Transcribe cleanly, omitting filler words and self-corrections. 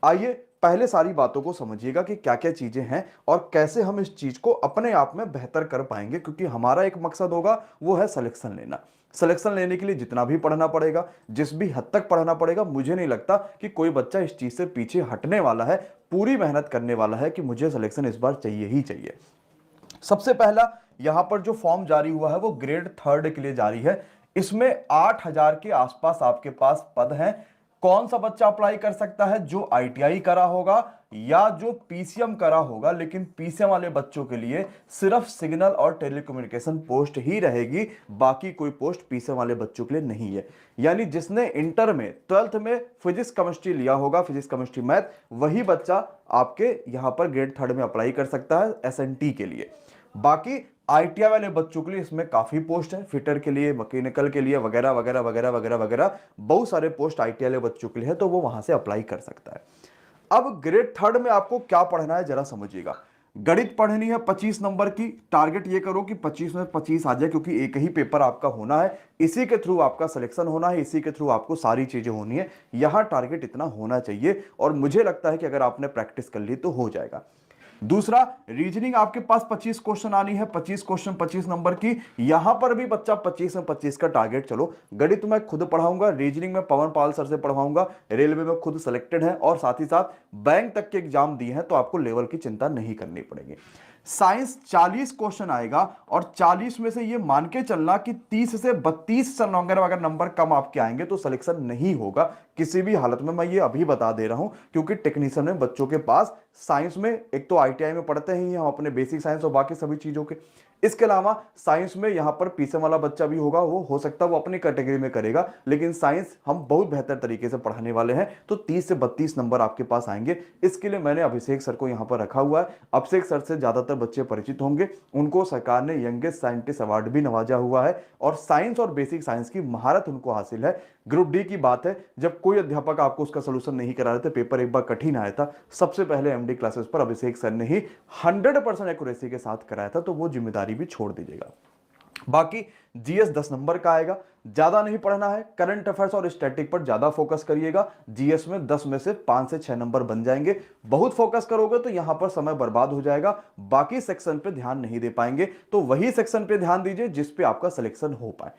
आइए पहले सारी बातों को समझिएगा कि क्या क्या चीजें हैं और कैसे हम इस चीज को अपने आप में बेहतर कर पाएंगे, क्योंकि हमारा एक मकसद होगा, वो है सिलेक्शन लेना। सिलेक्शन लेने के लिए जितना भी पढ़ना पड़ेगा, जिस भी हद तक पढ़ना पड़ेगा, मुझे नहीं लगता कि कोई बच्चा इस चीज से पीछे हटने वाला है, पूरी मेहनत करने वाला है कि मुझे सिलेक्शन इस बार चाहिए ही चाहिए। सबसे पहला, यहां पर जो फॉर्म जारी हुआ है वो ग्रेड थर्ड के लिए जारी है। इसमें 8,000 के आसपास आपके पास पद हैं। कौन सा बच्चा अप्लाई कर सकता है? जो आईटीआई करा होगा या जो पीसीएम करा होगा, लेकिन पीसीएम वाले बच्चों के लिए सिर्फ सिग्नल और टेलीकम्युनिकेशन पोस्ट ही रहेगी, बाकी कोई पोस्ट पीसीएम वाले बच्चों के लिए नहीं है। यानी जिसने इंटर में, ट्वेल्थ में फिजिक्स केमिस्ट्री लिया होगा, फिजिक्स केमिस्ट्री मैथ, वही बच्चा आपके यहां पर ग्रेड थर्ड में अप्लाई कर सकता है एसएनटी के लिए। बाकी आईटीआई वाले बच्चों के लिए इसमें काफी पोस्ट है, फिटर के लिए, मैकेनिकल के लिए, वगैरह वगैरह वगैरह वगैरह वगैरह, बहुत सारे पोस्ट आईटीआई वाले बच्चों के लिए है, तो वो वहां से अप्लाई कर सकता है। अब ग्रेड थर्ड में आपको क्या पढ़ना है जरा समझिएगा। गणित पढ़नी है 25 नंबर की। टारगेट ये करो कि 25 में 25 आ जाए, क्योंकि एक ही पेपर आपका होना है, इसी के थ्रू आपका सिलेक्शन होना है, इसी के थ्रू आपको सारी चीजें होनी है। यहां टारगेट इतना होना चाहिए, और मुझे लगता है कि अगर आपने प्रैक्टिस कर ली तो हो जाएगा। दूसरा, रीजनिंग आपके पास 25 क्वेश्चन आनी है, 25 क्वेश्चन 25 नंबर की। यहां पर भी बच्चा 25 में 25 का टारगेट। चलो, गणित मैं खुद पढ़ाऊंगा, रीजनिंग में पवन पाल सर से पढ़वाऊंगा, रेलवे में खुद सेलेक्टेड है, और साथ ही साथ बैंक तक के एग्जाम दिए हैं, तो आपको लेवल की चिंता नहीं करनी पड़ेगी। साइंस 40 क्वेश्चन आएगा, और 40 में से ये मान के चलना कि 30 से 32 अगर नंबर कम आपके आएंगे तो सिलेक्शन नहीं होगा किसी भी हालत में। मैं ये अभी बता दे रहा हूं, क्योंकि टेक्नीशियन में बच्चों के पास साइंस में, एक तो आईटीआई में पढ़ते ही हम अपने बेसिक साइंस और बाकी सभी चीजों के, इसके अलावा साइंस में यहां पर पीसीएम वाला बच्चा भी होगा, वो हो सकता है वो अपनी कैटेगरी में करेगा, लेकिन साइंस हम बहुत बेहतर तरीके से पढ़ाने वाले हैं, तो 30 से 32 नंबर आपके पास आएंगे। इसके लिए मैंने अभिषेक सर को यहां पर रखा हुआ है। अभिषेक सर से ज्यादातर बच्चे परिचित होंगे, उनको सरकार ने यंगेस्ट साइंटिस्ट अवार्ड भी नवाजा हुआ है, और साइंस और बेसिक साइंस की महारत उनको हासिल है। ग्रुप डी की बात है, जब कोई अध्यापक आपको उसका सोल्यूशन नहीं करा रहे थे, पेपर एक बार कठिन आया था, सबसे पहले एमडी क्लासेस पर अभिषेक सर ने ही 100% एक्यूरेसी के साथ कराया था, तो वो जिम्मेदारी भी छोड़ दीजिएगा। बाकी जीएस 10 नंबर का आएगा, ज्यादा नहीं पढ़ना है, करंट अफेयर्स और स्टैटिक पर ज्यादा फोकस करिएगा। जीएस में 10 में से 5 से 6 नंबर बन जाएंगे। बहुत फोकस करोगे तो यहां पर समय बर्बाद हो जाएगा, बाकी सेक्शन पे ध्यान नहीं दे पाएंगे, तो वही सेक्शन पे ध्यान दीजिए जिस पे आपका सिलेक्शन हो पाए।